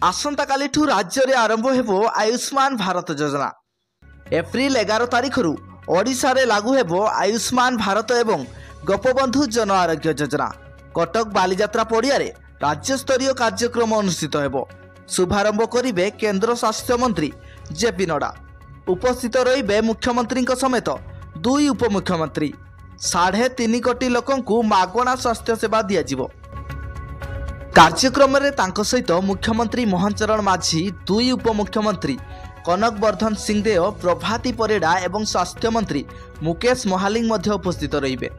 आसंता कालिठू राज्य में आरंभ हेबो आयुष्मान भारत योजना। एप्रिल 11 तारिखरू ओडिशा रे लागू हेबो आयुष्मान भारत एवं गोपबंधु जन आरोग्य योजना। कटक बालीजात्रा पड़िया रे राज्य स्तरीय कार्यक्रम अनुष्ठित हेबो। शुभारंभ करिबे केंद्र स्वास्थ्य मंत्री जेपी नड्डा। उपस्थित रहिबे मुख्यमंत्री समेत 2 उपमुख्यमंत्री। 3.5 कोटी लोकंकु मागणा स्वास्थ्य सेवा दियाजिवो। कार्यक्रम में तांको सहित मुख्यमंत्री मोहन चरण माझी, 2 उपमुख्यमंत्री कनक वर्धन सिंहदेव, प्रभाती परिड़ा एवं स्वास्थ्य मंत्री मुकेश महालिंग मध्य उपस्थित रहिबे।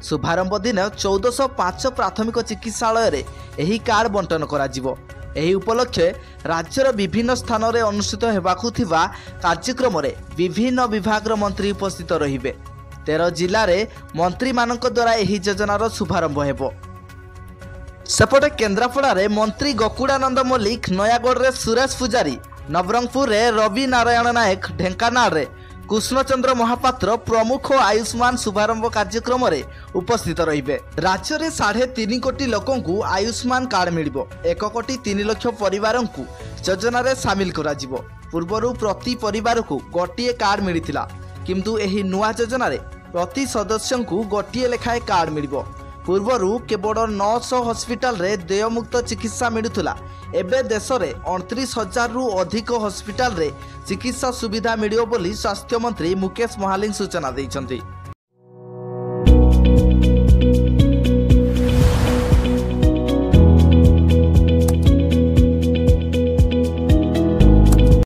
शुभारंभ दिन 1405 प्राथमिक चिकित्सालय रे एही कार्ड बंटन कराजिवो। एही उपलक्षे राज्यर विभिन्न स्थान में अनुष्ठित हेबाकु थिबा कार्यक्रम में विभिन्न विभाग मंत्री उपस्थित रहिबे। 13 जिले में मंत्री मानक द्वारा एही योजनार शुभारंभ हेबो। सेपटे केन्द्रापड़ा रे मंत्री गकुड़ानंद मल्लिक, नयागढ़ रे सुरेश पूजारी, नवरंगपुर रे रवि नारायण नायक, ढेंकानाल रे कृष्णचंद्र महापात्र प्रमुख आयुष्मान शुभारंभ कार्यक्रम रे उपस्थित रहिबे। राज्य रे 3.5 कोटी लोकंकु आयुष्मान कार्ड मिलिबो। 1 कोटी 3 लाख परिवारंकु योजना रे शामिल कराजिबो। पूर्वरु प्रति परिवार को गोटिए कार्ड मिलिथिला, किंतु एही नुआ योजना रे प्रति सदस्यंकु गोटिए लेखाए कार्ड मिलिबो। पूर्वरु केवल 900 हॉस्पिटल रे देयमुक्त चिकित्सा मिलुला। एबे देश में 29,000 रु अधिक हॉस्पिटल रे चिकित्सा सुविधा मिलियो बोली स्वास्थ्य मंत्री मुकेश महालिंग सूचना दैछंती।